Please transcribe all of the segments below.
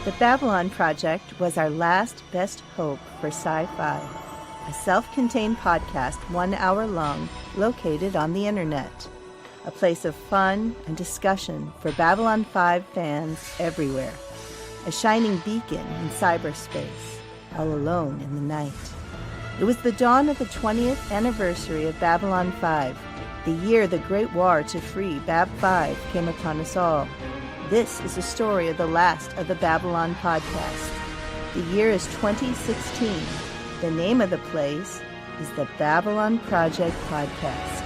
The Babylon Project was our last best hope for sci-fi, a self-contained podcast 1 hour long located on the internet, a place of fun and discussion for Babylon 5 fans everywhere, a shining beacon in cyberspace, all alone in the night. It was the dawn of the 20th anniversary of Babylon 5, the year the Great War to free Bab 5 came upon us all. This is the story of the last of the Babylon podcast. The year is 2016. The name of the place is the Babylon Project Podcast.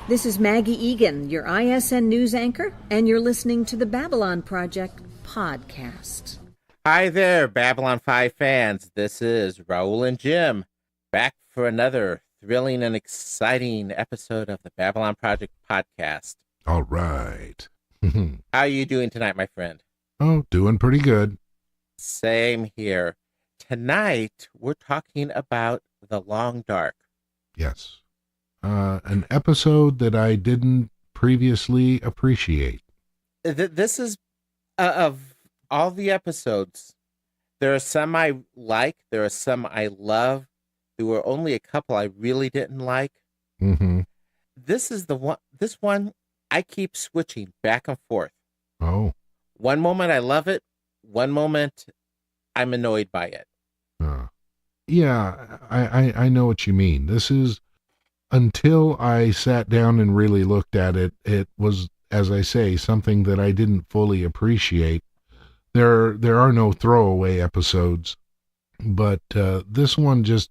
This is Maggie Egan, your ISN news anchor, and you're listening to the Babylon Project podcast. Hi there, Babylon 5 fans. This is Raul and Jim, back for another thrilling and exciting episode of the Babylon Project podcast. All right. How are you doing tonight, my friend? Oh, doing pretty good. Same here. Tonight, we're talking about The Long Dark. Yes. An episode that I didn't previously appreciate. This is, of all the episodes, there are some I like, there are some I love. There were only a couple I really didn't like. Mm-hmm. This one, I keep switching back and forth. Oh. One moment I love it, one moment I'm annoyed by it. Yeah, I know what you mean. This is... Until I sat down and really looked at it, it was, as I say, something that I didn't fully appreciate. There are no throwaway episodes, but this one just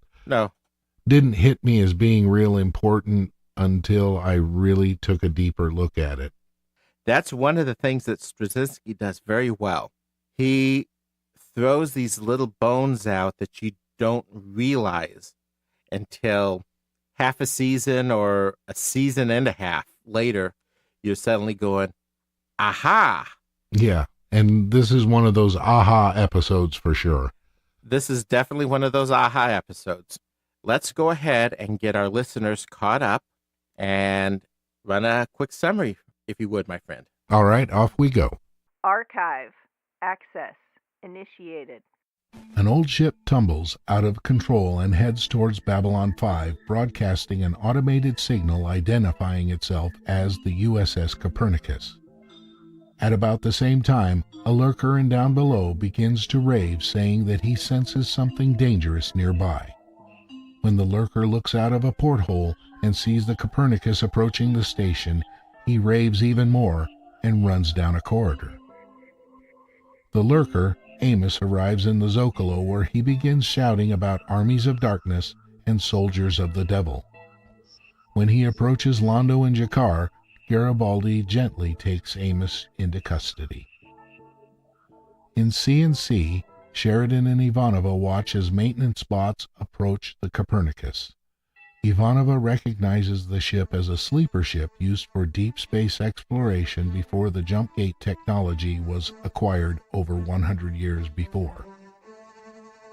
didn't hit me as being real important until I really took a deeper look at it. That's one of the things that Straczynski does very well. He throws these little bones out that you don't realize until half a season or a season and a half later, you're suddenly going, aha. Yeah, and this is one of those aha episodes for sure. This is definitely one of those aha episodes. Let's go ahead and get our listeners caught up and run a quick summary, if you would, my friend. All right, off we go. Archive. Access. Initiated. An old ship tumbles out of control and heads towards Babylon 5, broadcasting an automated signal identifying itself as the USS Copernicus. At about the same time, a lurker in Down Below begins to rave, saying that he senses something dangerous nearby. When the lurker looks out of a porthole and sees the Copernicus approaching the station, he raves even more and runs down a corridor. The lurker, Amos, arrives in the Zocalo, where he begins shouting about armies of darkness and soldiers of the devil. When he approaches Londo and Jakar, Garibaldi gently takes Amos into custody. In C&C, Sheridan and Ivanova watch as maintenance bots approach the Copernicus. Ivanova recognizes the ship as a sleeper ship used for deep space exploration before the jump gate technology was acquired over 100 years before.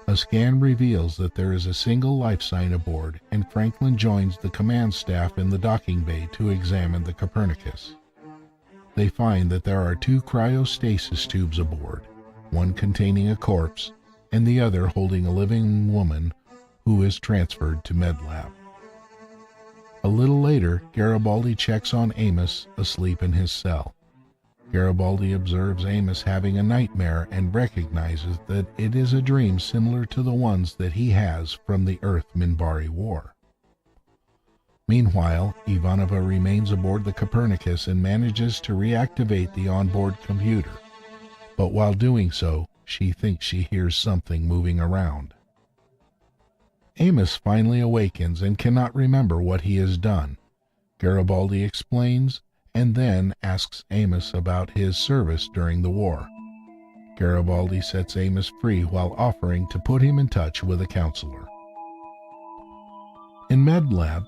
A scan reveals that there is a single life sign aboard, and Franklin joins the command staff in the docking bay to examine the Copernicus. They find that there are 2 cryostasis tubes aboard, one containing a corpse and the other holding a living woman who is transferred to MedLab. A little later, Garibaldi checks on Amos asleep in his cell. Garibaldi observes Amos having a nightmare and recognizes that it is a dream similar to the ones that he has from the Earth-Minbari War. Meanwhile, Ivanova remains aboard the Copernicus and manages to reactivate the onboard computer. But while doing so, she thinks she hears something moving around. Amos finally awakens and cannot remember what he has done. Garibaldi explains and then asks Amos about his service during the war. Garibaldi sets Amos free while offering to put him in touch with a counselor. In MedLab,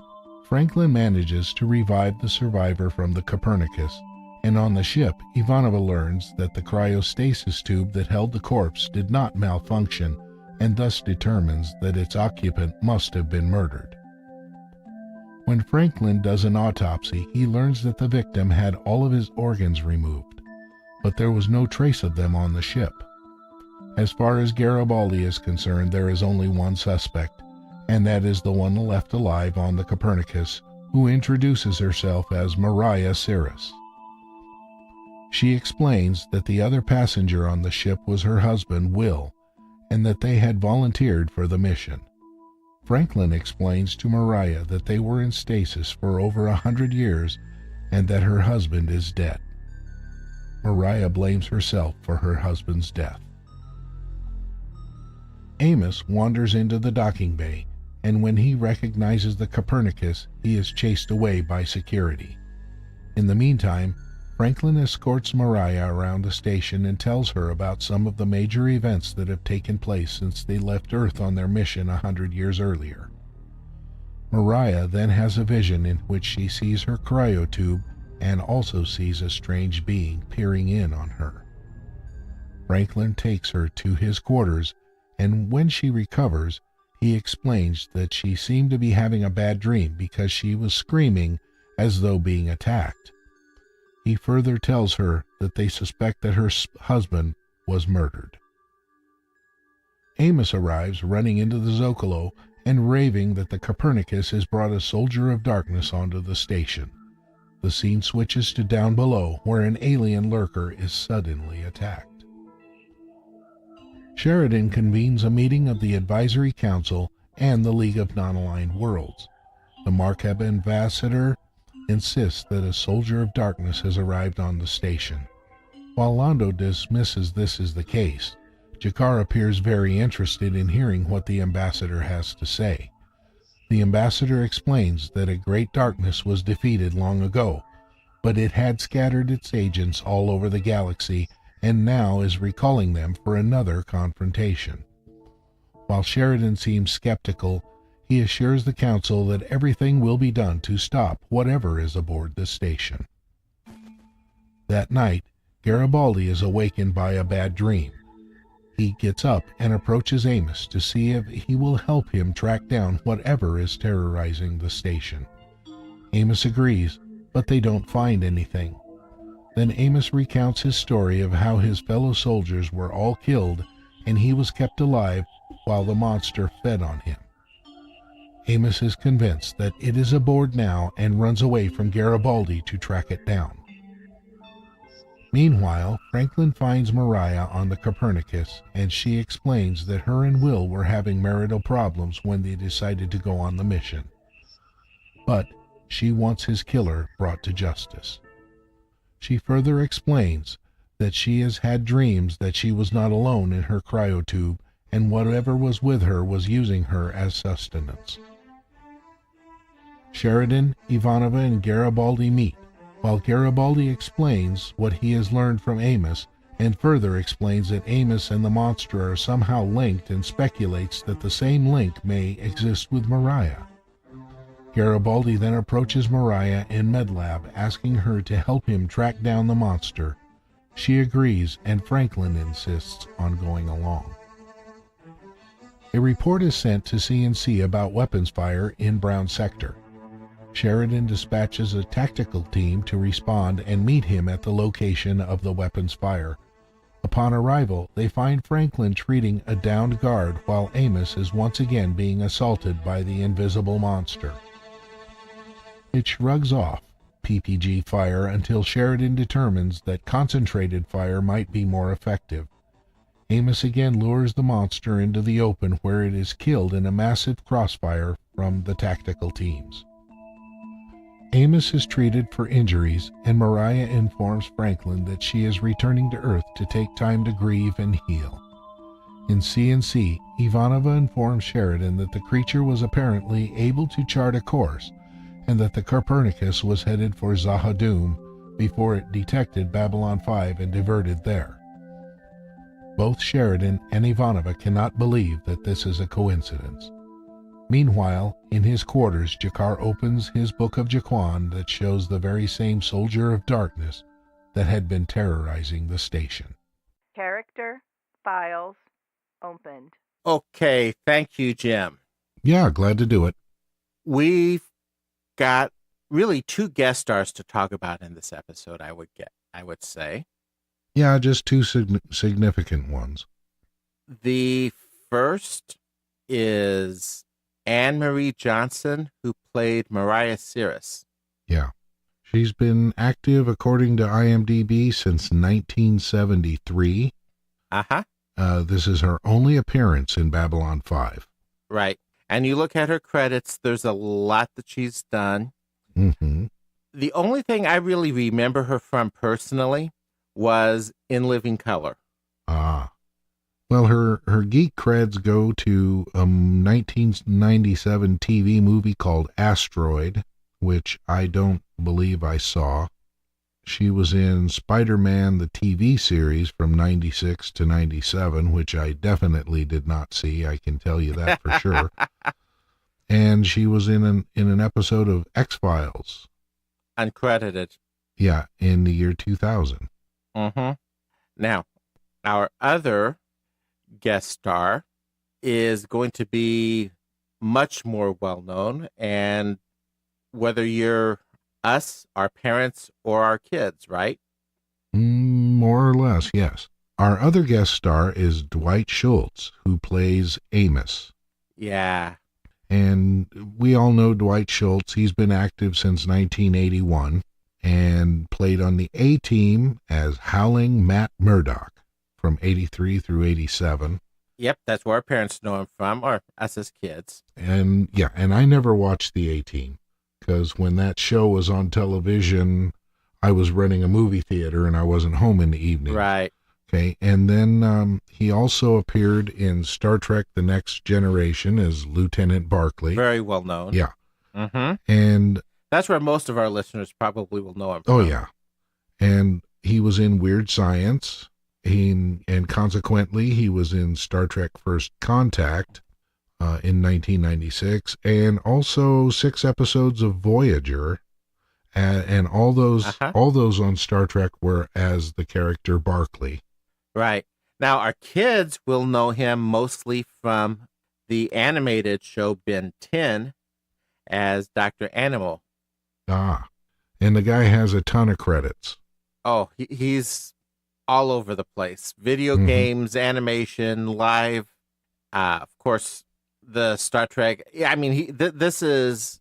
Franklin manages to revive the survivor from the Copernicus, and on the ship, Ivanova learns that the cryostasis tube that held the corpse did not malfunction, and thus determines that its occupant must have been murdered. When Franklin does an autopsy, he learns that the victim had all of his organs removed, but there was no trace of them on the ship. As far as Garibaldi is concerned, there is only one suspect, and that is the one left alive on the Copernicus, who introduces herself as Mariah Cyrus. She explains that the other passenger on the ship was her husband, Will, and that they had volunteered for the mission. Franklin explains to Mariah that they were in stasis for over 100 years and that her husband is dead. Mariah blames herself for her husband's death. Amos wanders into the docking bay, and when he recognizes the Copernicus, he is chased away by security. In the meantime, Franklin escorts Mariah around the station and tells her about some of the major events that have taken place since they left Earth on their mission 100 years earlier. Mariah then has a vision in which she sees her cryotube and also sees a strange being peering in on her. Franklin takes her to his quarters, and when she recovers, he explains that she seemed to be having a bad dream because she was screaming as though being attacked. He further tells her that they suspect that her husband was murdered. Amos arrives running into the Zocalo and raving that the Copernicus has brought a soldier of darkness onto the station. The scene switches to down below, where an alien lurker is suddenly attacked. Sheridan convenes a meeting of the Advisory Council and the League of Non-Aligned Worlds. The Markab ambassador insists that a soldier of darkness has arrived on the station. While Londo dismisses this as the case, Jakar appears very interested in hearing what the ambassador has to say. The ambassador explains that a great darkness was defeated long ago, but it had scattered its agents all over the galaxy and now is recalling them for another confrontation. While Sheridan seems skeptical, he assures the council that everything will be done to stop whatever is aboard the station. That night, Garibaldi is awakened by a bad dream. He gets up and approaches Amos to see if he will help him track down whatever is terrorizing the station. Amos agrees, but they don't find anything. Then Amos recounts his story of how his fellow soldiers were all killed and he was kept alive while the monster fed on him. Amos is convinced that it is aboard now and runs away from Garibaldi to track it down. Meanwhile, Franklin finds Mariah on the Copernicus, and she explains that her and Will were having marital problems when they decided to go on the mission. But she wants his killer brought to justice. She further explains that she has had dreams that she was not alone in her cryotube, and whatever was with her was using her as sustenance. Sheridan, Ivanova, and Garibaldi meet, while Garibaldi explains what he has learned from Amos, and further explains that Amos and the monster are somehow linked and speculates that the same link may exist with Mariah. Garibaldi then approaches Mariah in MedLab, asking her to help him track down the monster. She agrees, and Franklin insists on going along. A report is sent to CNC about weapons fire in Brown Sector. Sheridan dispatches a tactical team to respond and meet him at the location of the weapons fire. Upon arrival, they find Franklin treating a downed guard while Amos is once again being assaulted by the invisible monster. It shrugs off PPG fire until Sheridan determines that concentrated fire might be more effective. Amos again lures the monster into the open, where it is killed in a massive crossfire from the tactical teams. Amos is treated for injuries, and Mariah informs Franklin that she is returning to Earth to take time to grieve and heal. In CNC, Ivanova informs Sheridan that the creature was apparently able to chart a course and that the Copernicus was headed for Zahadum before it detected Babylon 5 and diverted there. Both Sheridan and Ivanova cannot believe that this is a coincidence. Meanwhile, in his quarters, Jakar opens his book of Jaquan that shows the very same soldier of darkness that had been terrorizing the station. Character, files, opened. Okay, thank you, Jim. Yeah, glad to do it. We've got really 2 guest stars to talk about in this episode, I would say. Yeah, just 2 significant ones. The first is Anne Marie Johnson, who played Mariah Cirrus. Yeah. She's been active, according to IMDb, since 1973. Uh-huh. This is her only appearance in Babylon 5. Right. And you look at her credits, there's a lot that she's done. Mm-hmm. The only thing I really remember her from personally was In Living Color. Ah. Well, her geek creds go to a 1997 TV movie called Asteroid, which I don't believe I saw. She was in Spider-Man, the TV series from 96 to 97, which I definitely did not see. I can tell you that for sure. And she was in an episode of X-Files. Uncredited. Yeah, in the year 2000. Mm-hmm. Now, our other guest star is going to be much more well-known, and whether you're us, our parents, or our kids, right? More or less, yes. Our other guest star is Dwight Schultz, who plays Amos. Yeah. And we all know Dwight Schultz. He's been active since 1981 and played on the A-Team as Howling Matt Murdock from 83 through 87. Yep, that's where our parents know him from, or us as kids. And yeah, and I never watched the A-Team because when that show was on television, I was running a movie theater and I wasn't home in the evening. Right. Okay, and then he also appeared in Star Trek The Next Generation as Lieutenant Barclay. Very well known. Yeah. Mm-hmm. And that's where most of our listeners probably will know him from. oh, yeah. And he was in Weird Science, and consequently, he was in Star Trek First Contact in 1996, and also 6 episodes of Voyager. And all those on Star Trek were as the character Barclay. Right. Now, our kids will know him mostly from the animated show Ben 10 as Dr. Animal. Ah, and the guy has a ton of credits. Oh, he's all over the place. Video games, animation, live, of course, the Star Trek. Yeah, I mean, this is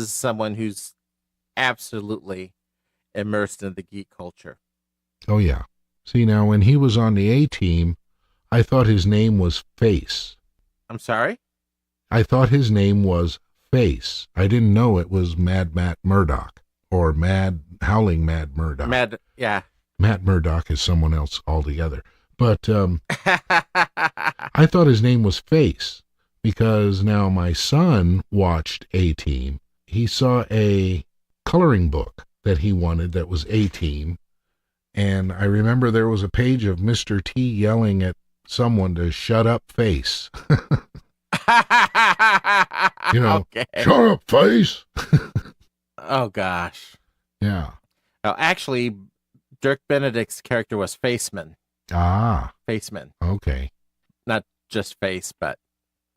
someone who's absolutely immersed in the geek culture. Oh, yeah. See, now, when he was on the A-Team, I thought his name was Face. I'm sorry? I thought his name was Face. I didn't know it was Mad Matt Murdock, or Howling Mad Murdock. Yeah. Matt Murdock is someone else altogether. But I thought his name was Face, because now my son watched A-Team. He saw a coloring book that he wanted that was A-Team, and I remember there was a page of Mr. T yelling at someone to shut up, Face. Okay. Shut up, Face. Oh, gosh. Yeah. Well, actually, Dirk Benedict's character was Faceman. Ah. Faceman. Okay. Not just Face, but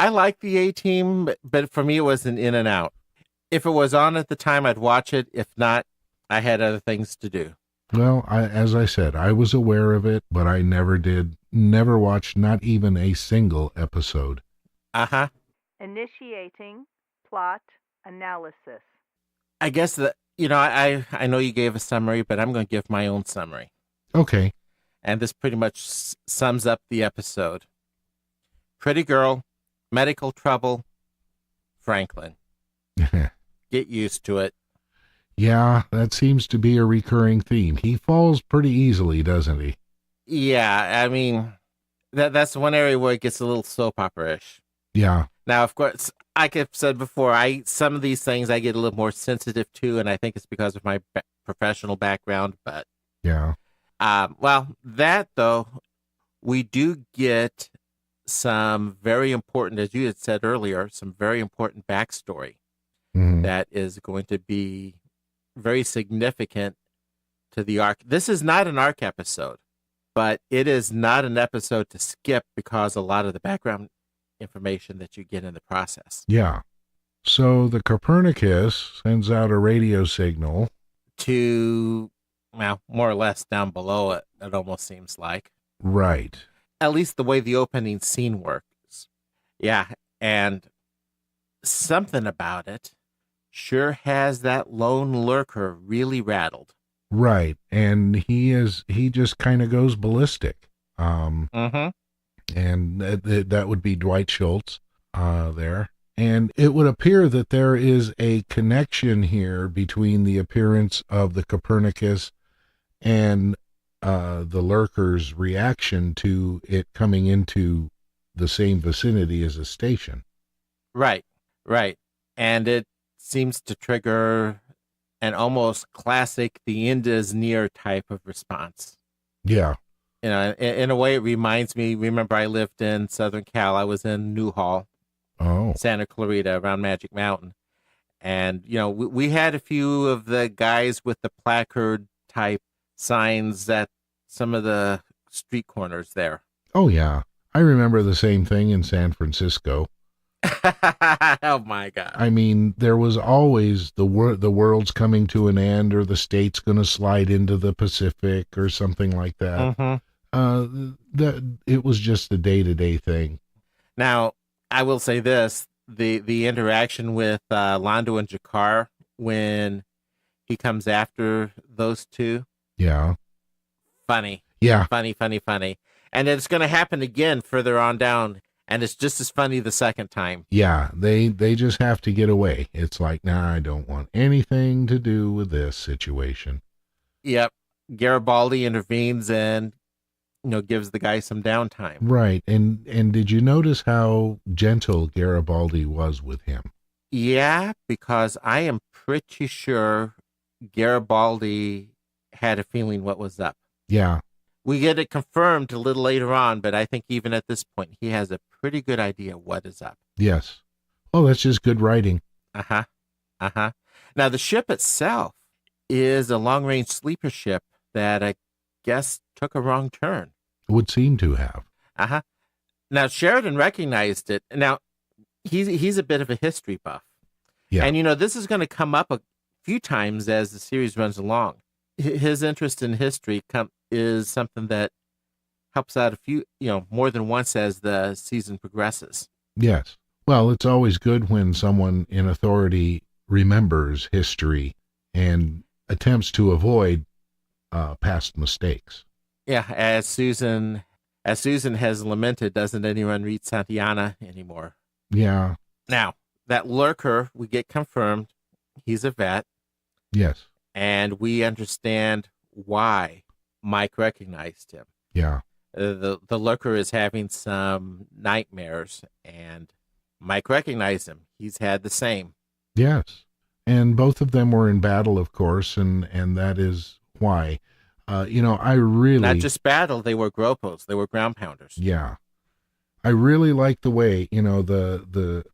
I like the A-Team, but for me, it was an in and out. If it was on at the time, I'd watch it. If not, I had other things to do. Well, as I said, I was aware of it, but I never watched not even a single episode. Uh-huh. Initiating plot analysis. I guess that, I know you gave a summary, but I'm going to give my own summary. Okay. And this pretty much sums up the episode. Pretty girl, medical trouble, Franklin. Get used to it. Yeah, that seems to be a recurring theme. He falls pretty easily, doesn't he? Yeah, I mean, That's one area where it gets a little soap opera-ish. Yeah. Now, of course, like I've said before, some of these things I get a little more sensitive to, and I think it's because of my professional background. But Yeah. well, that though, we do get some very important, as you had said earlier, some very important backstory Mhm. that is going to be very significant to the arc. This is not an arc episode, but it is not an episode to skip because a lot of the background information that you get in the process. Yeah. So the Copernicus sends out a radio signal To, well, more or less down below it, it almost seems like. Right. At least the way the opening scene works. Yeah, and something about it sure has that lone lurker really rattled. Right. And he just kind of goes ballistic. Mm-hmm. And that would be Dwight Schultz there. And it would appear that there is a connection here between the appearance of the Copernicus and the lurker's reaction to it coming into the same vicinity as a station. Right. And it seems to trigger an almost classic the end is near type of response. Yeah. You know, in a way, it reminds me, remember I lived in Southern Cal. I was in Newhall, Santa Clarita, around Magic Mountain. And, you know, we had a few of the guys with the placard type signs at some of the street corners there. Oh, yeah. I remember the same thing in San Francisco. Oh, my God. I mean, there was always the world's coming to an end, or the state's going to slide into the Pacific or something like that. Mm-hmm. That it was just a day-to-day thing. Now, I will say this, the interaction with Londo and Jakar when he comes after those two. Yeah. Funny. Yeah. Funny. And it's going to happen again further on down, and it's just as funny the second time. Yeah, they just have to get away. It's like, nah, I don't want anything to do with this situation. Yep. Garibaldi intervenes and, you know, gives the guy some downtime. Right. And did you notice how gentle Garibaldi was with him? Yeah, because I am pretty sure Garibaldi had a feeling what was up. Yeah. We get it confirmed a little later on, but I think even at this point, he has a pretty good idea what is up. Yes. Oh, that's just good writing. Uh-huh. Now, the ship itself is a long-range sleeper ship that I guess took a wrong turn. Would seem to have. Uh-huh. Now, Sheridan recognized it. Now, he's a bit of a history buff. Yeah. And, you know, this is going to come up a few times as the series runs along. His interest in history is something that helps out a few, you know, more than once as the season progresses. Yes. Well, it's always good when someone in authority remembers history and attempts to avoid past mistakes. Yeah, as Susan has lamented, doesn't anyone read Santayana anymore? Yeah. Now, that lurker, we get confirmed, he's a vet. Yes. And we understand why Mike recognized him. Yeah. The lurker is having some nightmares, and Mike recognized him. He's had the same. Yes. And both of them were in battle, of course, and that is why. You know, I really... Not just battle, they were gropos. They were ground pounders. Yeah. I really like the way, you know, the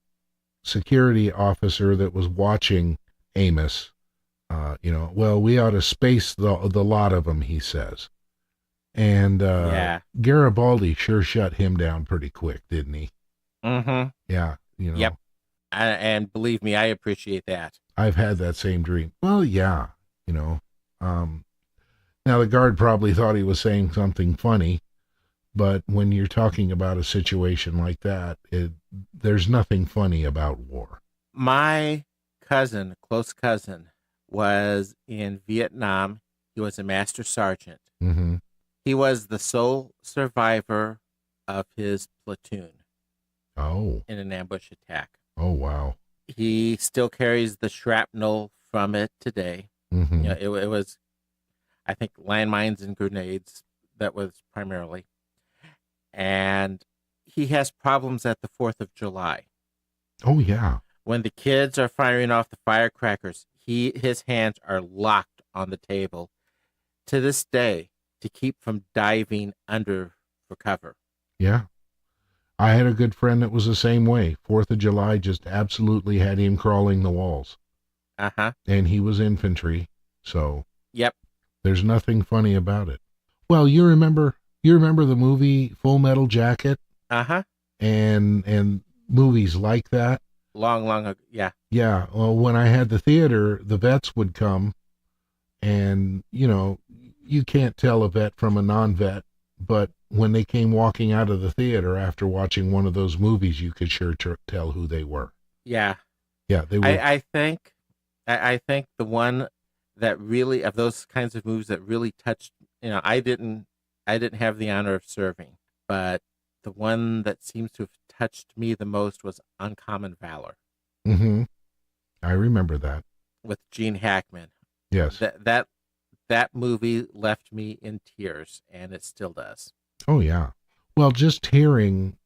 security officer that was watching Amos, you know, well, we ought to space the lot of them, he says. And yeah. Garibaldi sure shut him down pretty quick, didn't he? Mm-hmm. Yeah, you know. Yep. And believe me, I appreciate that. I've had that same dream. Well, yeah, you know. Now, the guard probably thought he was saying something funny, but when you're talking about a situation like that, there's nothing funny about war. My cousin, close cousin, was in Vietnam. He was a master sergeant. Mm-hmm. He was the sole survivor of his platoon. Oh. In an ambush attack. Oh, wow. He still carries the shrapnel from it today. Mm-hmm. You know, it was, I think, landmines and grenades. That was primarily. And he has problems at the 4th of July. Oh, yeah. When the kids are firing off the firecrackers, his hands are locked on the table to this day to keep from diving under for cover. Yeah. I had a good friend that was the same way. 4th of July just absolutely had him crawling the walls. Uh-huh. And he was infantry, so Yep. there's nothing funny about it. Well, you remember the movie Full Metal Jacket Uh-huh. and movies like that? Long ago. Yeah. Yeah. Well, when I had the theater, the vets would come, and, you can't tell a vet from a non-vet, but when they came walking out of the theater after watching one of those movies, you could sure tell who they were. Yeah. Yeah, they were. I think the one that really, of those kinds of movies that really touched, I didn't have the honor of serving, but the one that seems to have touched me the most was Uncommon Valor. Mm-hmm. I remember that. With Gene Hackman. Yes. That movie left me in tears, and it still does. Oh, yeah. Well, just hearing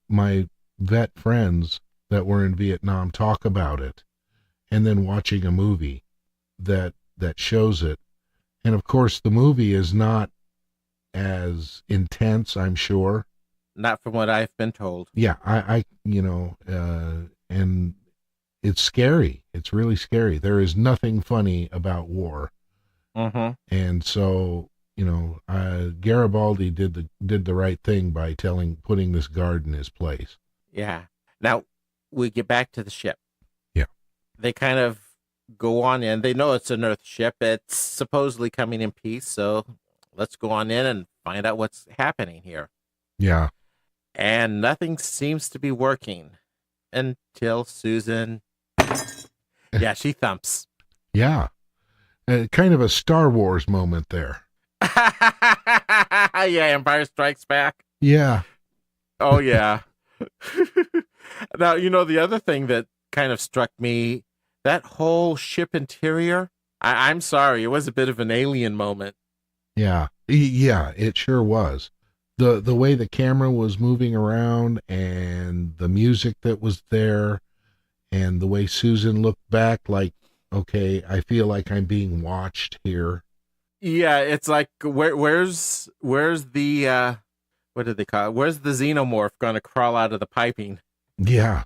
my vet friends that were in Vietnam talk about it, and then watching a movie that shows it. And of course, the movie is not as intense, I'm sure. Not from what I've been told. Yeah, and it's scary. It's really scary. There is nothing funny about war. Mm-hmm. And so, Garibaldi did the right thing by putting this guard in his place. Yeah. Now, we get back to the ship. Yeah. They kind of go on in. They know it's an Earth ship. It's supposedly coming in peace, so let's go on in and find out what's happening here. Yeah. And nothing seems to be working until Susan, she thumps. Yeah. Kind of a Star Wars moment there. Yeah, Empire Strikes Back. Yeah. Oh, yeah. Now, the other thing that kind of struck me, that whole ship interior, I'm sorry, it was a bit of an alien moment. Yeah. Yeah, it sure was. The way the camera was moving around and the music that was there and the way Susan looked back like, okay, I feel like I'm being watched here. Yeah, it's like, where's the, what did they call it? Where's the xenomorph going to crawl out of the piping? Yeah.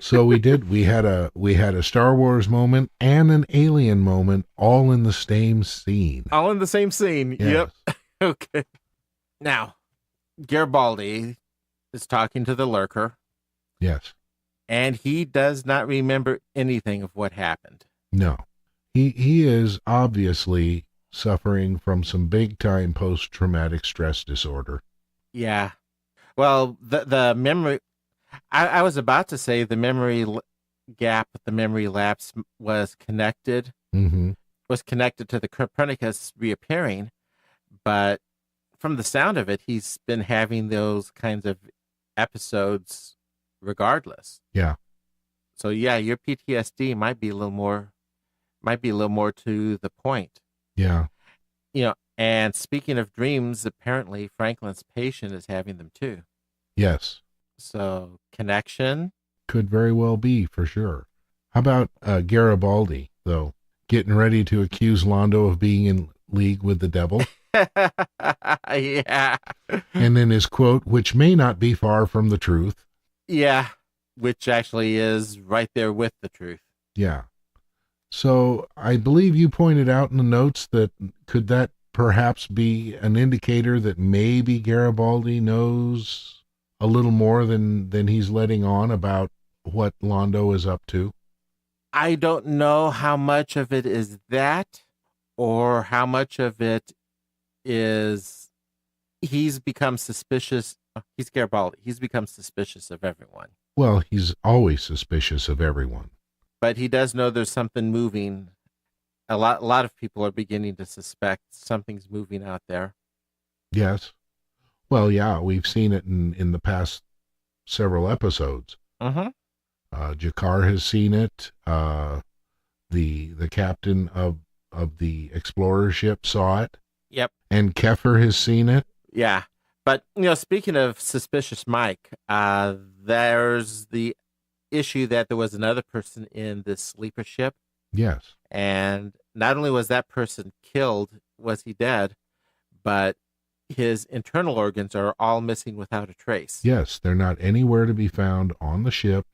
So we did. We had a Star Wars moment and an alien moment all in the same scene. All in the same scene. Yes. Yep. Okay. Now, Garibaldi is talking to the lurker. Yes. And he does not remember anything of what happened. No. He is obviously suffering from some big time post-traumatic stress disorder. Yeah. Well, the memory, I was about to say the memory gap, the memory lapse was connected. Mm-hmm. Was connected to the Copernicus reappearing, but from the sound of it, he's been having those kinds of episodes regardless. Yeah. So yeah, your PTSD might be a little more to the point. Yeah. And speaking of dreams, apparently Franklin's patient is having them too. Yes. So connection could very well be, for sure. How about Garibaldi, though, getting ready to accuse Londo of being in league with the devil? Yeah. And then his quote, which may not be far from the truth. Yeah, which actually is right there with the truth. Yeah. So I believe you pointed out in the notes that could that perhaps be an indicator that maybe Garibaldi knows a little more than he's letting on about what Londo is up to? I don't know how much of it is that or how much of it is he's become suspicious. He's Garibaldi. He's become suspicious of everyone. Well, he's always suspicious of everyone. But he does know there's something moving. A lot of people are beginning to suspect something's moving out there. Yes. Well, yeah, we've seen it in the past several episodes. Mm-hmm. Jakar has seen it. The captain of the explorer ship saw it. Yep. And Keffer has seen it. Yeah. But, speaking of suspicious Mike, there's the issue that there was another person in this sleeper ship. Yes. And not only was that person killed, was he dead, but his internal organs are all missing without a trace. Yes, they're not anywhere to be found on the ship,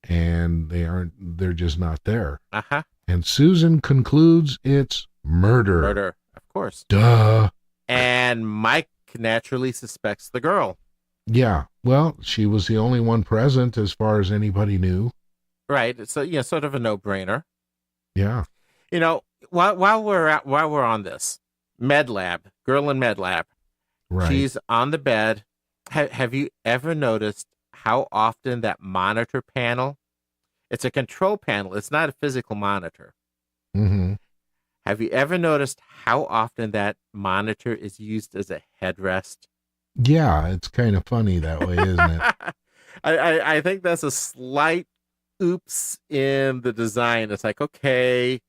and they're just not there. Uh-huh. And Susan concludes it's murder. Murder, of course. Duh. And Mike naturally suspects the girl. Yeah, well, she was the only one present as far as anybody knew. Right, so, sort of a no-brainer. Yeah. While we're on this, med lab, girl in med lab. Right. She's on the bed. Have you ever noticed how often that monitor panel? It's a control panel. It's not a physical monitor. Mm-hmm. Have you ever noticed how often that monitor is used as a headrest? Yeah, it's kind of funny that way, isn't it? I think that's a slight oops in the design. It's like, okay,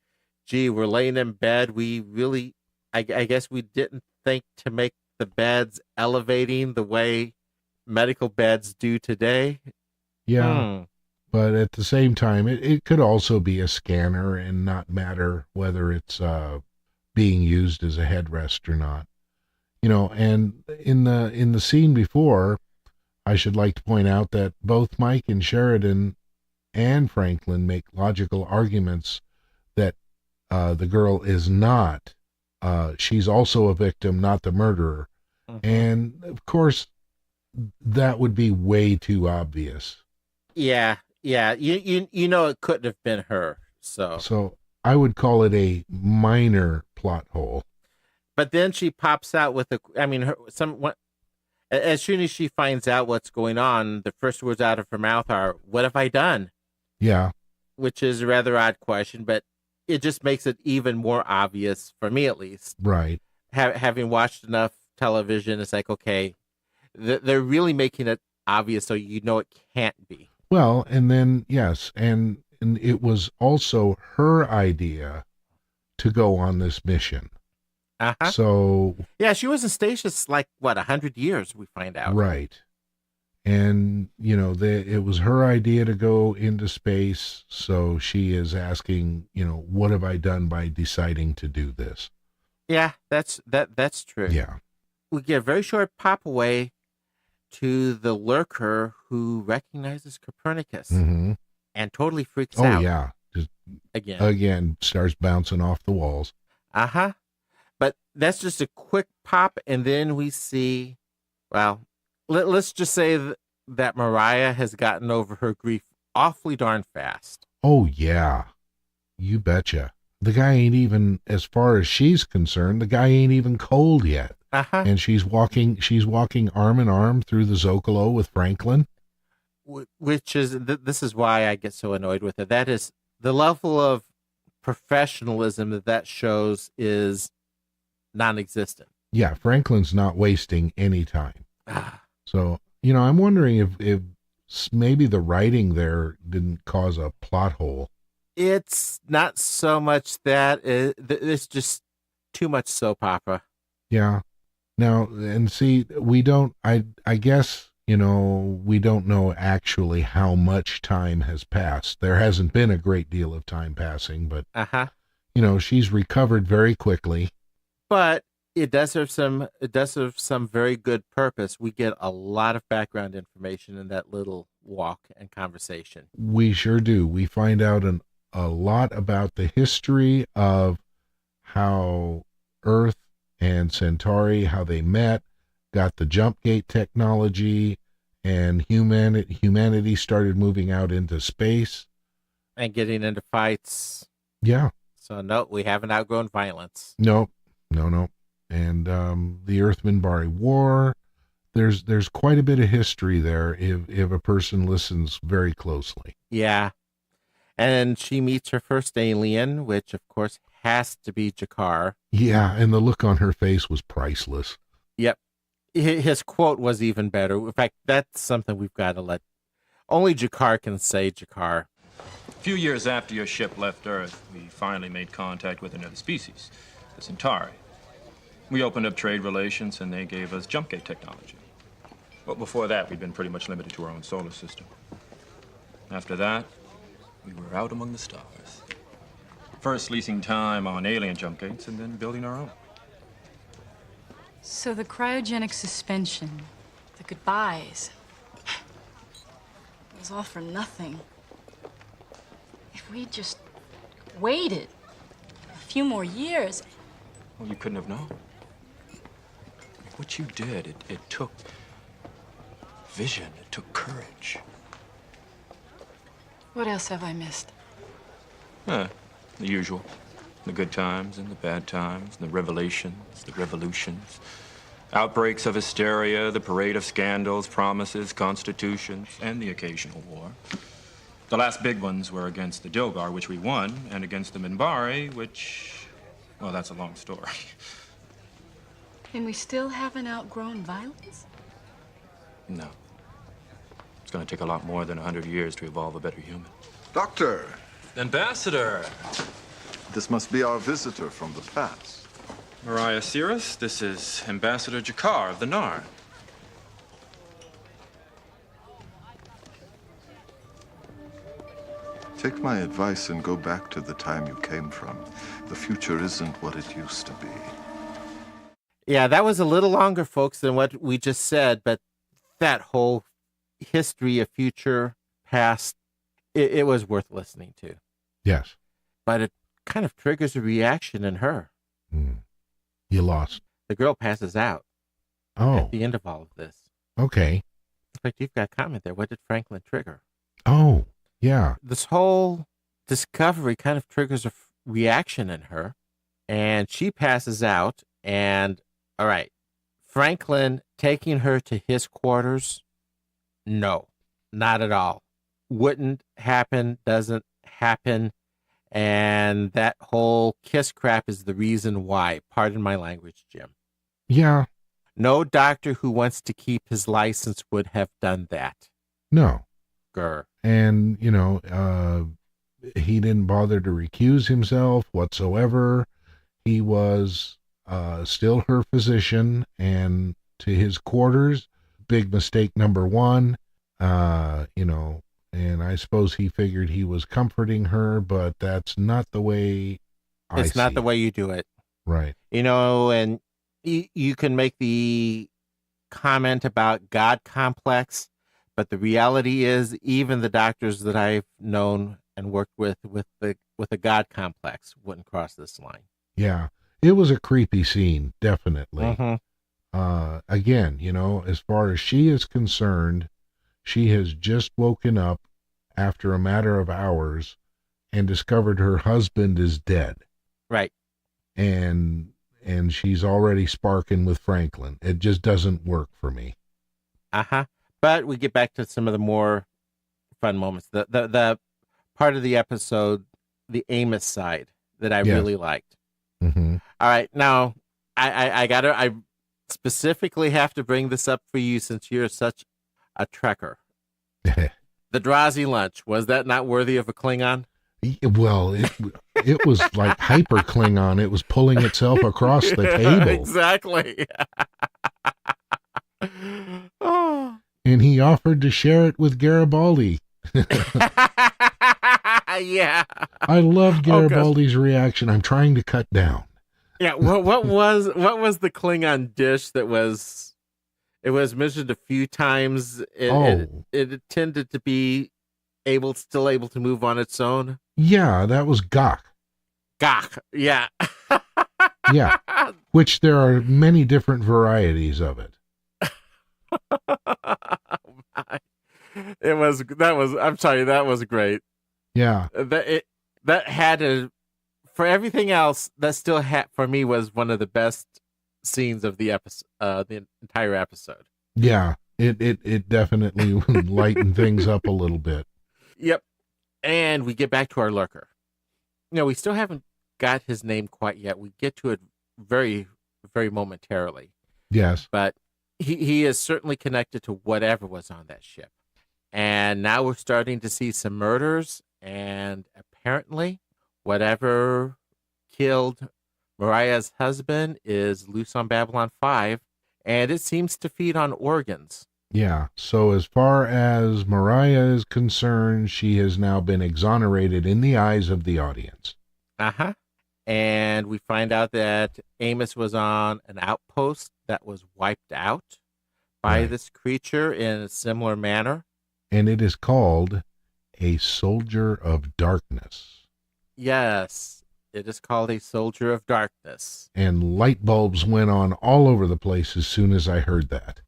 gee, we're laying in bed. We really, I guess we didn't think to make the beds elevating the way medical beds do today. Yeah. But at the same time, it could also be a scanner and not matter whether it's being used as a headrest or not. And in the scene before, I should like to point out that both Mike and Sheridan and Franklin make logical arguments that the girl is not. She's also a victim, not the murderer. Mm-hmm. And, of course, that would be way too obvious. Yeah. It couldn't have been her. So I would call it a minor plot hole. But then she pops out with as soon as she finds out what's going on, the first words out of her mouth are, "What have I done?" Yeah. Which is a rather odd question, but it just makes it even more obvious, for me at least. Right. Having watched enough television, it's like, okay, they're really making it obvious so it can't be. Well, and then, yes, and it was also her idea to go on this mission. Uh-huh. So... Yeah, she was in stasis 100 years, we find out. Right. And, it was her idea to go into space, so she is asking, what have I done by deciding to do this? Yeah, that's true. Yeah. We get a very short pop away to the lurker who recognizes Copernicus mm-hmm. and totally freaks out. Oh, yeah. Just again, starts bouncing off the walls. Uh-huh. But that's just a quick pop, and then we see, well, let's just say that Mariah has gotten over her grief awfully darn fast. Oh, yeah. You betcha. The guy ain't even, as far as she's concerned, the guy ain't even cold yet. Uh-huh. And she's walking arm in arm through the Zocalo with Franklin. Which is, this is why I get so annoyed with it. That is, the level of professionalism that shows is non-existent. Yeah, Franklin's not wasting any time. So, I'm wondering if maybe the writing there didn't cause a plot hole. It's not so much that. It's just too much soap opera. Yeah. Now, and see, we don't, I guess, we don't know actually how much time has passed. There hasn't been a great deal of time passing, but, she's recovered very quickly. But it does serve some very good purpose. We get a lot of background information in that little walk and conversation. We sure do. We find out a lot about the history of how Earth and Centauri, how they met, got the jump gate technology, and humanity started moving out into space. And getting into fights. Yeah. So, no, we haven't outgrown violence. No. And the Earth-Minbari War, there's quite a bit of history there if a person listens very closely. Yeah. And she meets her first alien, which, of course, has to be Jakar. Yeah, and the look on her face was priceless. Yep. His quote was even better. In fact, that's something we've got to let... Only Jakar can say Jakar. A few years after your ship left Earth, we finally made contact with another species, the Centauri. We opened up trade relations, and they gave us jump gate technology. But before that, we'd been pretty much limited to our own solar system. After that, we were out among the stars. First leasing time on alien jump gates, and then building our own. So the cryogenic suspension, the goodbyes, it was all for nothing. If we just waited a few more years. Well, you couldn't have known. What you did, it took vision, it took courage. What else have I missed? The usual. The good times and the bad times, the revelations, the revolutions. Outbreaks of hysteria, the parade of scandals, promises, constitutions, and the occasional war. The last big ones were against the Dilgar, which we won, and against the Minbari, which, well, that's a long story. And we still haven't outgrown violence? No. It's going to take a lot more than 100 years to evolve a better human. Doctor! Ambassador! This must be our visitor from the past. Mariah Cirrus, this is Ambassador Jakar of the Narn. Take my advice and go back to the time you came from. The future isn't what it used to be. Yeah, that was a little longer, folks, than what we just said, but that whole history of future, past, it was worth listening to. Yes. But it kind of triggers a reaction in her. You lost. The girl passes out at the end of all of this. Okay. In fact, you've got a comment there. What did Franklin trigger? Oh, yeah. This whole discovery kind of triggers a reaction in her, and she passes out. And, all right, Franklin taking her to his quarters? No, not at all. Wouldn't happen, doesn't happen. And that whole kiss crap is the reason why. Pardon my language, Jim. Yeah. No doctor who wants to keep his license would have done that. No. Grr. And, he didn't bother to recuse himself whatsoever. He was still her physician, and to his quarters, big mistake number one, and I suppose he figured he was comforting her, but that's not the way It's not the way you do it. Right. And you can make the comment about God complex, but the reality is even the doctors that I've known and worked with a God complex wouldn't cross this line. Yeah. It was a creepy scene, definitely. Mm-hmm. Again, as far as she is concerned, she has just woken up after a matter of hours and discovered her husband is dead. Right. And she's already sparking with Franklin. It just doesn't work for me. Uh-huh. But we get back to some of the more fun moments. The part of the episode, the Amos side, that I really liked. Mm-hmm. All right. Now, I specifically have to bring this up for you since you're such a trekker. The Drazi lunch, was that not worthy of a Klingon? Well, it was like hyper Klingon. It was pulling itself across the table. Exactly. Oh. And he offered to share it with Garibaldi. Yeah. I love Garibaldi's reaction. I'm trying to cut down. Yeah. What was the Klingon dish that was? It was mentioned a few times. It tended to be still able to move on its own. Yeah, that was Gok. Gok. Yeah. Yeah. Which there are many different varieties of it. That was great. Yeah. That had for everything else, that still had, for me, was one of the best scenes of the episode, the entire episode. Yeah. It definitely lightened things up a little bit. Yep. And we get back to our lurker. We still haven't got his name quite yet. We get to it very, very momentarily. Yes. But he is certainly connected to whatever was on that ship. And now we're starting to see some murders, and apparently whatever killed Mariah's husband is loose on Babylon 5, and it seems to feed on organs. Yeah, so as far as Mariah is concerned, she has now been exonerated in the eyes of the audience. Uh-huh. And we find out that Amos was on an outpost that was wiped out by Right. this creature in a similar manner. And it is called a soldier of darkness. Yes, it is called a soldier of darkness. And light bulbs went on all over the place as soon as I heard that.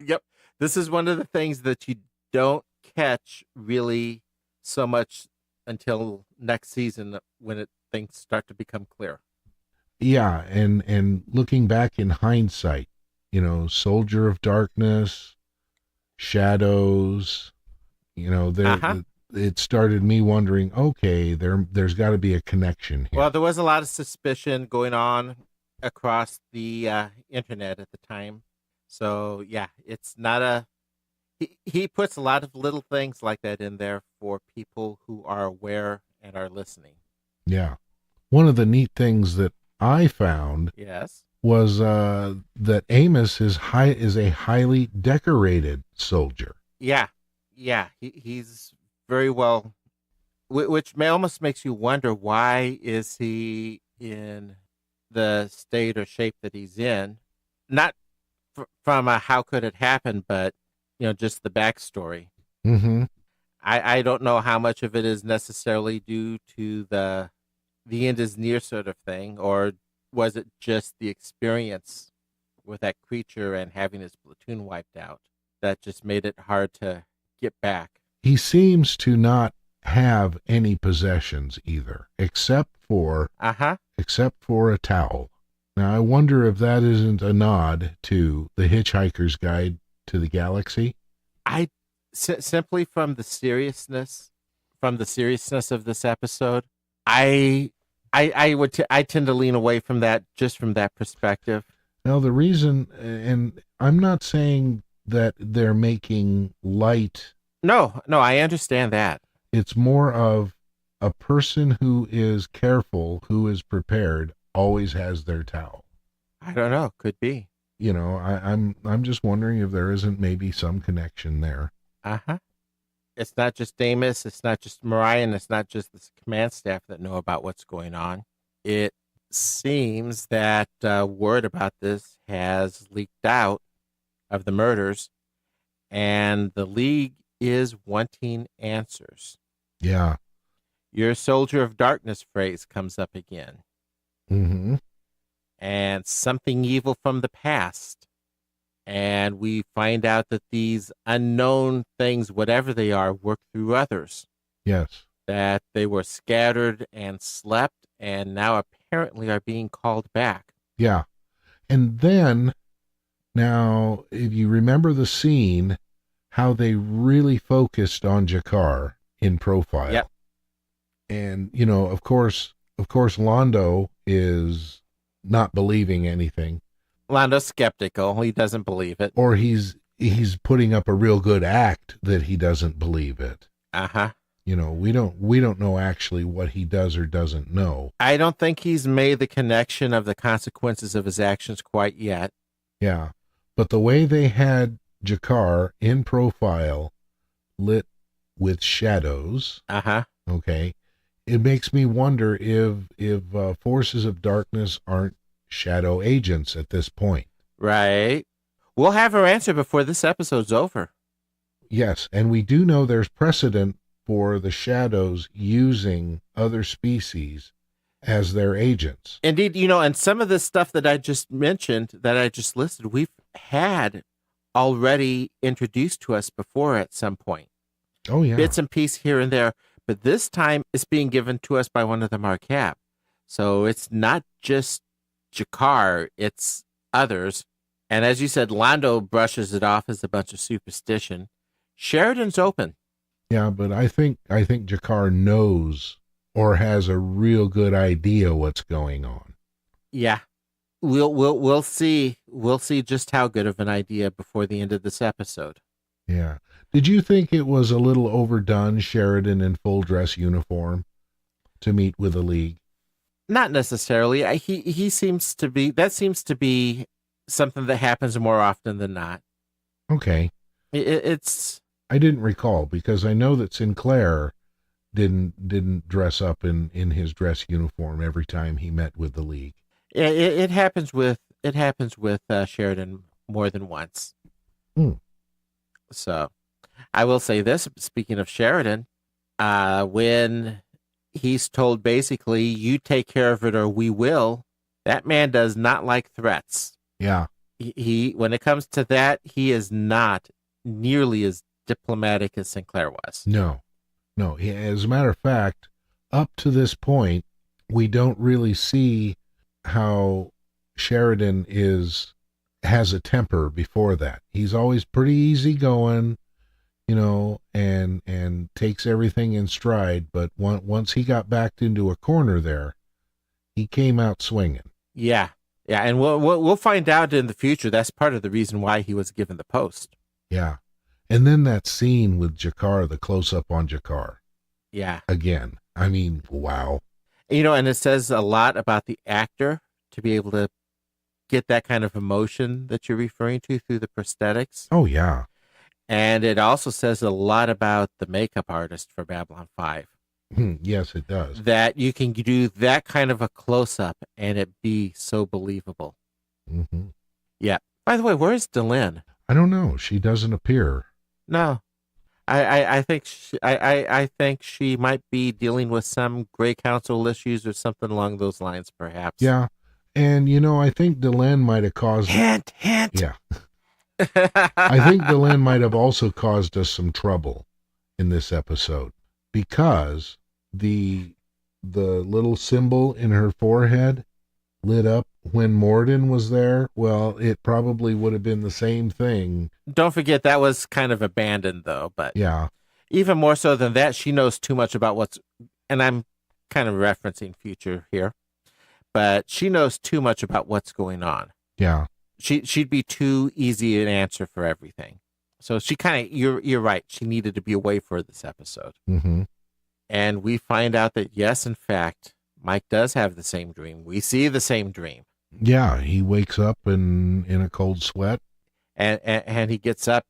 Yep. This is one of the things that you don't catch really so much until next season when things start to become clear. Yeah, and looking back in hindsight, soldier of darkness, shadows, it started me wondering, okay, there's got to be a connection here. Well, there was a lot of suspicion going on across the internet at the time. So, yeah, it's not he puts a lot of little things like that in there for people who are aware and are listening. Yeah. One of the neat things that I found Yes. was that Amos is a highly decorated soldier. Yeah. Yeah. He's very well, which almost makes you wonder, why is he in the state or shape that he's in? Not from a how could it happen, but just the backstory. Mm-hmm. I don't know how much of it is necessarily due to the end is near sort of thing, or was it just the experience with that creature and having his platoon wiped out that just made it hard to get back? He seems to not have any possessions either, except for a towel. Now, I wonder if that isn't a nod to The Hitchhiker's Guide to the Galaxy. Simply from the seriousness of this episode, I tend to lean away from that, just from that perspective. Now, the reason, and I'm not saying that they're making light. No, I understand that. It's more of a person who is careful, who is prepared, always has their towel. I don't know. Could be. I'm just wondering if there isn't maybe some connection there. It's not just Amos, it's not just Mariah, and it's not just the command staff that know about what's going on. It seems that word about this has leaked out of the murders, and the League is wanting answers. Yeah. Your soldier of darkness phrase comes up again. Mm-hmm. And something evil from the past. And we find out that these unknown things, whatever they are, work through others. Yes. That they were scattered and slept and now apparently are being called back. Yeah. And then, now, if you remember the scene, how they really focused on Jakar in profile. Yep. And, of course, Londo is not believing anything. Londo's skeptical. He doesn't believe it. Or he's putting up a real good act that he doesn't believe it. We don't know actually what he does or doesn't know. I don't think he's made the connection of the consequences of his actions quite yet. Yeah. But the way they had Jakar in profile lit with shadows. Okay. It makes me wonder if forces of darkness aren't shadow agents at this point. Right. We'll have our answer before this episode's over. Yes, and we do know there's precedent for the shadows using other species as their agents. Indeed, and some of the stuff that I just mentioned, that I just listed, we've had already introduced to us before at some point. Oh, yeah. Bits and pieces here and there. But this time it's being given to us by one of the Marquab. So it's not just Jakar, it's others. And as you said, Londo brushes it off as a bunch of superstition. Sheridan's open. Yeah, but I think Jakar knows or has a real good idea what's going on. Yeah. We'll see. We'll see just how good of an idea before the end of this episode. Yeah. Did you think it was a little overdone, Sheridan in full dress uniform to meet with the League? Not necessarily. He seems to be, that seems to be something that happens more often than not. Okay. It's I didn't recall because I know that Sinclair didn't dress up in his dress uniform every time he met with the League. yeah, it happens with Sheridan more than once. Hmm. So I will say this: speaking of Sheridan, when he's told basically, "You take care of it or we will," that man does not like threats. Yeah. He when it comes to that, he is not nearly as diplomatic as Sinclair was. No. As a matter of fact, up to this point, we don't really see how Sheridan has a temper before that. He's always pretty easygoing, and takes everything in stride. But once he got backed into a corner there, he came out swinging. Yeah, and we'll find out in the future. That's part of the reason why he was given the post. Yeah. And then that scene with Jakar, the close-up on Jakar. Yeah. Again. I mean, wow. And it says a lot about the actor to be able to get that kind of emotion that you're referring to through the prosthetics. Oh, yeah. And it also says a lot about the makeup artist for Babylon 5. Yes, it does. That you can do that kind of a close-up and it be so believable. Mm-hmm. Yeah. By the way, where's Delenn? I don't know. She doesn't appear. No. I think she might be dealing with some Grey Council issues or something along those lines, perhaps. Yeah. And, I think Delenn might have caused... Hint! Yeah. I think Delenn might have also caused us some trouble in this episode because the little symbol in her forehead lit up when Morden was there. Well, it probably would have been the same thing. Don't forget that was kind of abandoned, though. But yeah, even more so than that, she knows too much about what's, and I'm kind of referencing future here, but she knows too much about what's going on. Yeah. She'd be too easy an answer for everything. So she kind of, you're right. She needed to be away for this episode. Mm-hmm. And we find out that, yes, in fact, Mike does have the same dream. We see the same dream. Yeah, he wakes up in a cold sweat. And he gets up,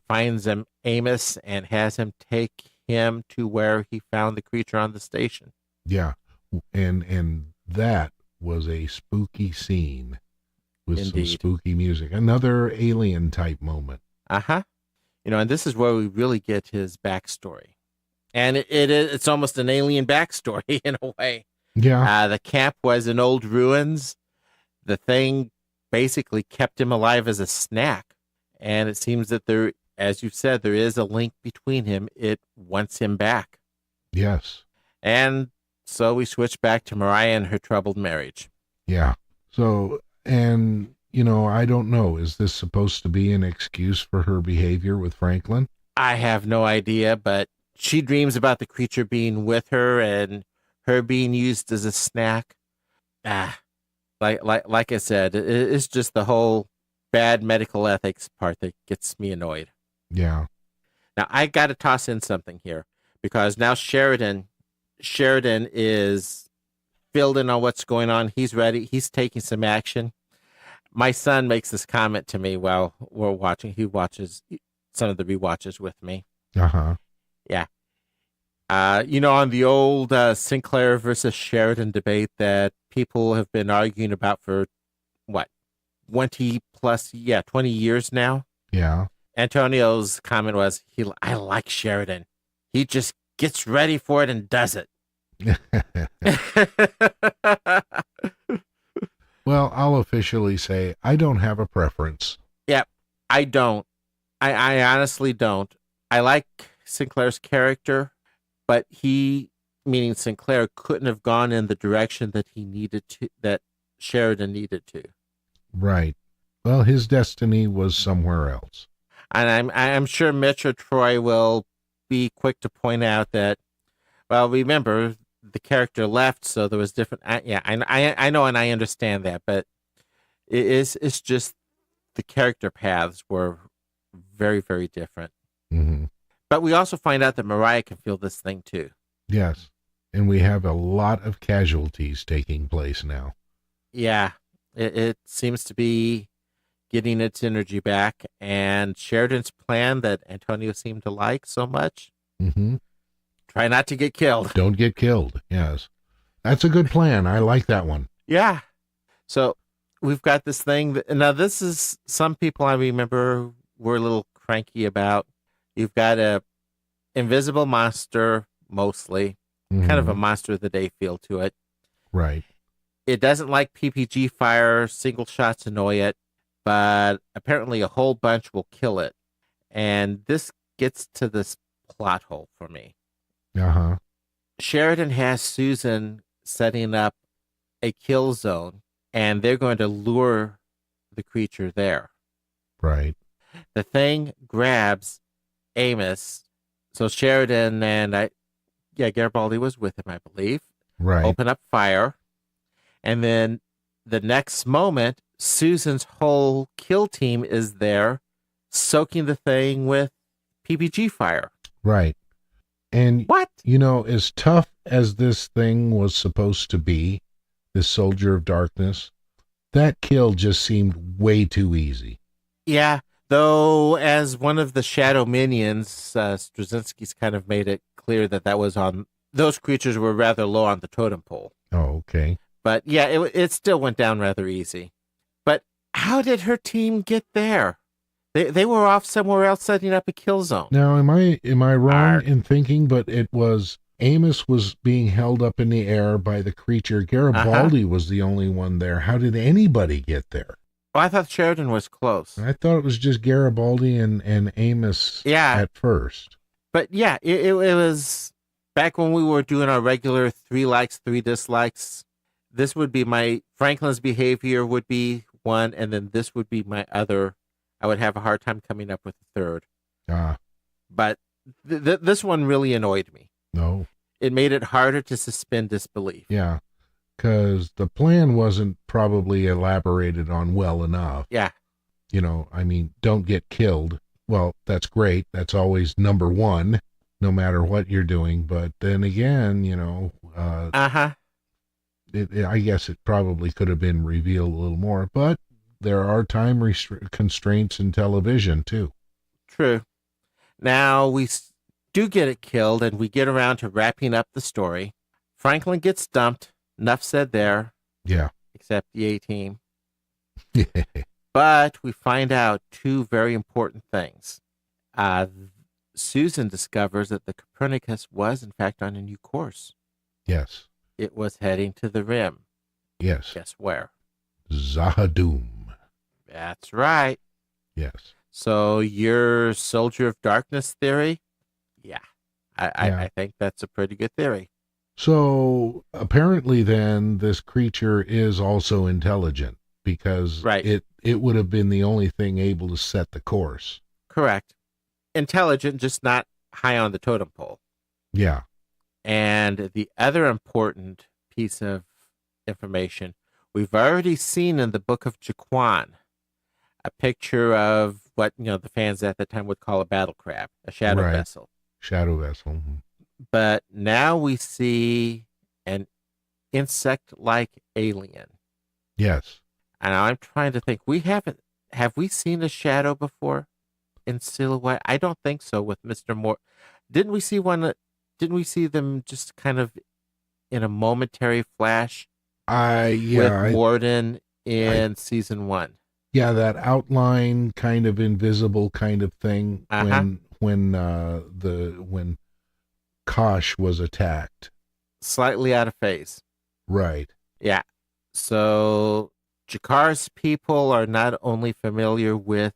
finds Amos, and has him take him to where he found the creature on the station. Yeah, and that was a spooky scene with Indeed. some spooky music. Another alien type moment. Uh-huh. And this is where we really get his backstory. And it's almost an alien backstory in a way. Yeah. The camp was in old ruins. The thing basically kept him alive as a snack. And it seems that there, as you said, there is a link between him. It wants him back. Yes. And so we switch back to Mariah and her troubled marriage. Yeah. So, and, I don't know. Is this supposed to be an excuse for her behavior with Franklin? I have no idea, but she dreams about the creature being with her and her being used as a snack. Like I said, it's just the whole bad medical ethics part that gets me annoyed. Yeah. Now I got to toss in something here because now Sheridan is filled in on what's going on. He's ready. He's taking some action. My son makes this comment to me while we're watching. He watches some of the rewatches with me. Uh-huh. Yeah. On the old Sinclair versus Sheridan debate that people have been arguing about for, 20 years now? Yeah. Antonio's comment was, I like Sheridan. He just gets ready for it and does it. Well, I'll officially say I don't have a preference. Yep, I don't. I honestly don't. I like Sinclair's character, but he, meaning Sinclair, couldn't have gone in the direction that he needed to, that Sheridan needed to. Right. Well, his destiny was somewhere else. And I'm sure Mitch or Troy will be quick to point out that, well, remember, the character left, so there was different. I know, and I understand that, but it's just the character paths were very, very different. Mm-hmm. But we also find out that Mariah can feel this thing too. Yes, and we have a lot of casualties taking place now. Yeah, it seems to be, getting its energy back, and Sheridan's plan that Antonio seemed to like so much. Mm-hmm. Try not to get killed. Don't get killed. Yes. That's a good plan. I like that one. Yeah. So we've got this thing. Now, this is some people I remember were a little cranky about. You've got a invisible monster, mostly. Mm-hmm. Kind of a monster of the day feel to it. Right. It doesn't like PPG fire. Single shots annoy it. But apparently a whole bunch will kill it. And this gets to this plot hole for me. Uh-huh. Sheridan has Susan setting up a kill zone, and they're going to lure the creature there. Right. The thing grabs Amos. So Sheridan and Garibaldi was with him, I believe. Right. Open up fire. And then the next moment, Susan's whole kill team is there, soaking the thing with PPG fire. Right. And, What? as tough as this thing was supposed to be, this soldier of darkness, that kill just seemed way too easy. Yeah, though as one of the shadow minions, Straczynski's kind of made it clear that was on, those creatures were rather low on the totem pole. Oh, okay. But yeah, it still went down rather easy. But how did her team get there? They were off somewhere else setting up a kill zone. Now, am I wrong in thinking, but it was Amos was being held up in the air by the creature. Garibaldi was the only one there. How did anybody get there? Well, I thought Sheridan was close. I thought it was just Garibaldi and Amos at first. But yeah, it was back when we were doing our regular 3 likes, 3 dislikes. This would be Franklin's behavior would be one, and then this would be my other. I would have a hard time coming up with a third. But this one really annoyed me. No. It made it harder to suspend disbelief. Yeah, because the plan wasn't probably elaborated on well enough. Yeah. Don't get killed. Well, that's great. That's always number one, no matter what you're doing. But then again, I guess it probably could have been revealed a little more. But there are time constraints in television, too. True. Now, we do get it killed, and we get around to wrapping up the story. Franklin gets dumped. Enough said there. Yeah. Except the A-Team. But we find out 2 very important things. Susan discovers that the Copernicus was, in fact, on a new course. Yes. It was heading to the rim. Yes. Guess where? Zahadum. That's right. Yes. So your Soldier of Darkness theory? Yeah. I think that's a pretty good theory. So apparently then this creature is also intelligent because it would have been the only thing able to set the course. Correct. Intelligent, just not high on the totem pole. Yeah. And the other important piece of information, we've already seen in the Book of Jaquan a picture of what, the fans at the time would call a battle crab, a shadow vessel. Shadow vessel. But now we see an insect-like alien. Yes. And I'm trying to think, have we seen a shadow before in silhouette? I don't think so with Mr. Moore. Didn't we see them just kind of in a momentary flash with Morden in season 1? Yeah, that outline kind of invisible kind of thing when Kosh was attacked. Slightly out of phase. Right. Yeah. So Jakar's people are not only familiar with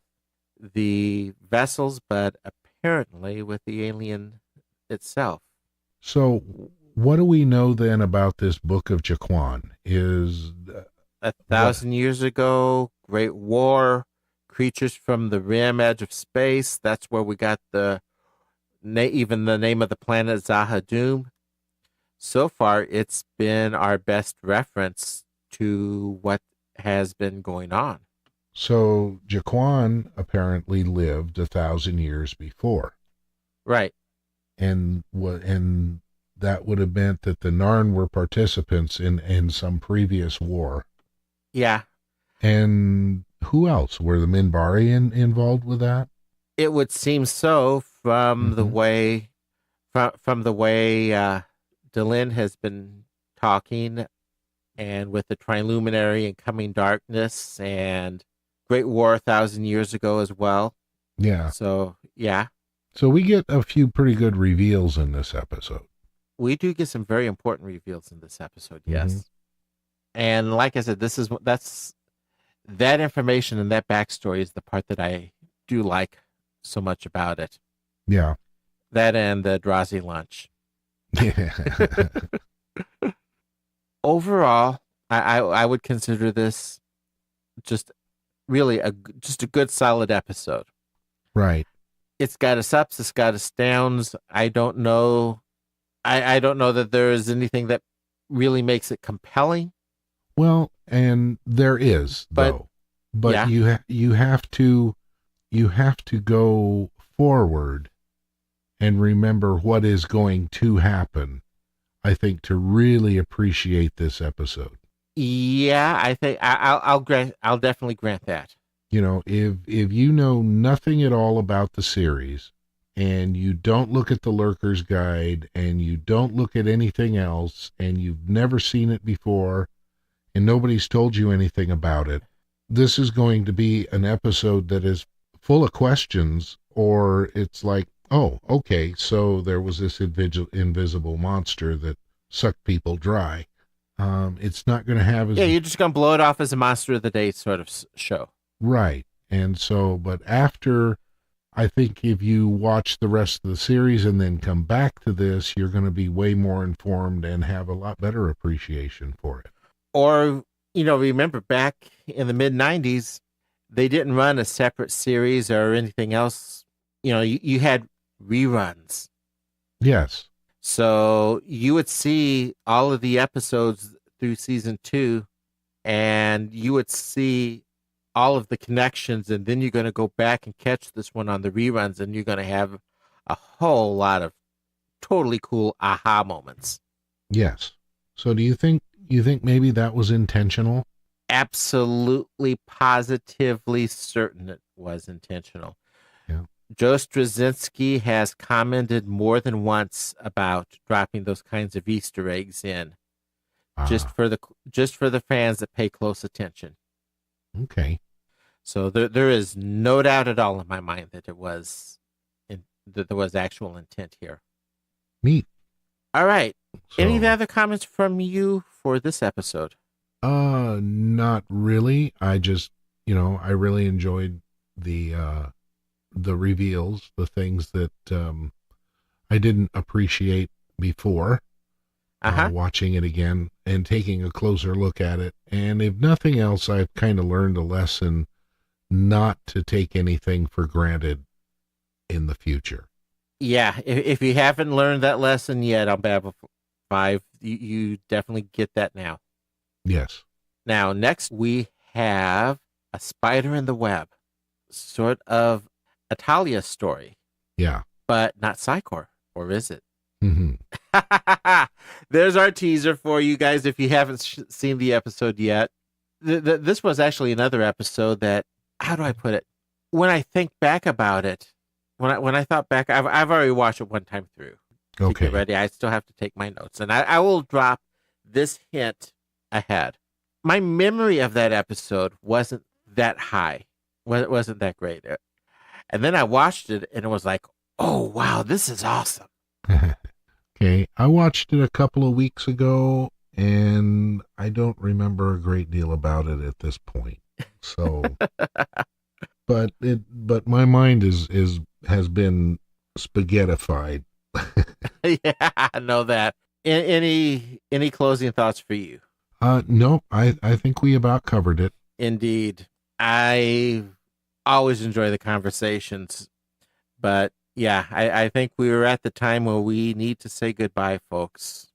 the vessels, but apparently with the alien itself. So what do we know then about this Book of Jaquan? Is 1,000 years ago, Great War, creatures from the rim edge of space. That's where we got even the name of the planet Zahadum. So far, it's been our best reference to what has been going on. So Jaquan apparently lived 1,000 years before. Right. And that would have meant that the Narn were participants in some previous war. Yeah. And who else? Were the Minbari involved with that? It would seem so from the way from the way Delenn has been talking, and with the Triluminary and Coming Darkness and Great War 1,000 years ago as well. Yeah. So, yeah. So we get a few pretty good reveals in this episode. We do get some very important reveals in this episode, yes. And like I said, that information and that backstory is the part that I do like so much about it. Yeah. That and the Drazi lunch. Yeah. Overall, I would consider this just really just a good solid episode. Right. It's got its ups, it's got its downs. I don't know that there is anything that really makes it compelling. Well, and there is, though. But yeah. you have to go forward and remember what is going to happen, I think, to really appreciate this episode. Yeah, I think I'll definitely grant that. You know, if you know nothing at all about the series, and you don't look at the Lurker's Guide, and you don't look at anything else, and you've never seen it before, and nobody's told you anything about it, this is going to be an episode that is full of questions, or it's like, oh, okay, so there was this invisible monster that sucked people dry. It's not going to have as... Yeah, you're just going to blow it off as a Monster of the Day sort of show. Right. And so, but after, I think if you watch the rest of the series and then come back to this, you're going to be way more informed and have a lot better appreciation for it. Or, remember back in the mid-90s, they didn't run a separate series or anything else. You had reruns. Yes. So you would see all of the episodes through season 2, and you would see all of the connections, and then you're going to go back and catch this one on the reruns, and you're going to have a whole lot of totally cool aha moments. Yes. So do you think maybe that was intentional? Absolutely, positively certain it was intentional. Yeah. Joe Straczynski has commented more than once about dropping those kinds of Easter eggs in, just for the fans that pay close attention. Okay. So there is no doubt at all in my mind that there was actual intent here. Neat. All right. So, any other comments from you for this episode? Not really. I just, I really enjoyed the reveals, the things that I didn't appreciate before. Watching it again and taking a closer look at it. And if nothing else, I've kind of learned a lesson not to take anything for granted in the future. Yeah, if you haven't learned that lesson yet on Babel 5, you definitely get that now. Yes. Now, next we have a spider in the web, sort of a Talia story. Yeah. But not Psychor, or is it? Mm-hmm. There's our teaser for you guys if you haven't seen the episode yet. This was actually another episode that, how do I put it? When I think back about it, when I thought back, I've already watched it one time through. Okay. To get ready, I still have to take my notes, and I will drop this hint ahead. My memory of that episode wasn't that high. It wasn't that great. And then I watched it, and it was like, oh, wow, this is awesome. Okay, I watched it a couple of weeks ago, and I don't remember a great deal about it at this point. So, but my mind has been spaghettified. Yeah, I know that. Any closing thoughts for you? No, I think we about covered it. Indeed. I always enjoy the conversations, but yeah, I think we were at the time where we need to say goodbye, folks.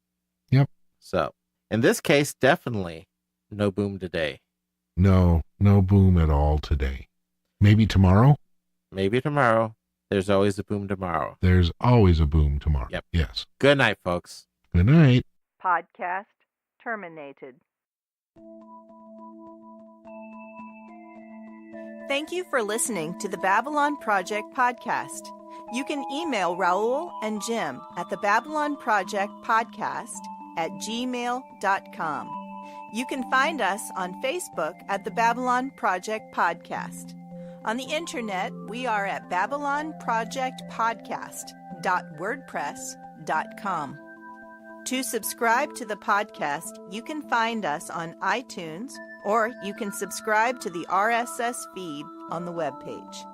Yep. So, in this case, definitely no boom today. No boom at all today. Maybe tomorrow? Maybe tomorrow. There's always a boom tomorrow. There's always a boom tomorrow. Yep. Yes. Good night, folks. Good night. Podcast terminated. Thank you for listening to the Babylon Project podcast. You can email Raul and Jim at the Babylon Project podcast at gmail.com. You can find us on Facebook at the Babylon Project Podcast. On the internet, we are at babylonprojectpodcast.wordpress.com. To subscribe to the podcast, you can find us on iTunes, or you can subscribe to the RSS feed on the webpage.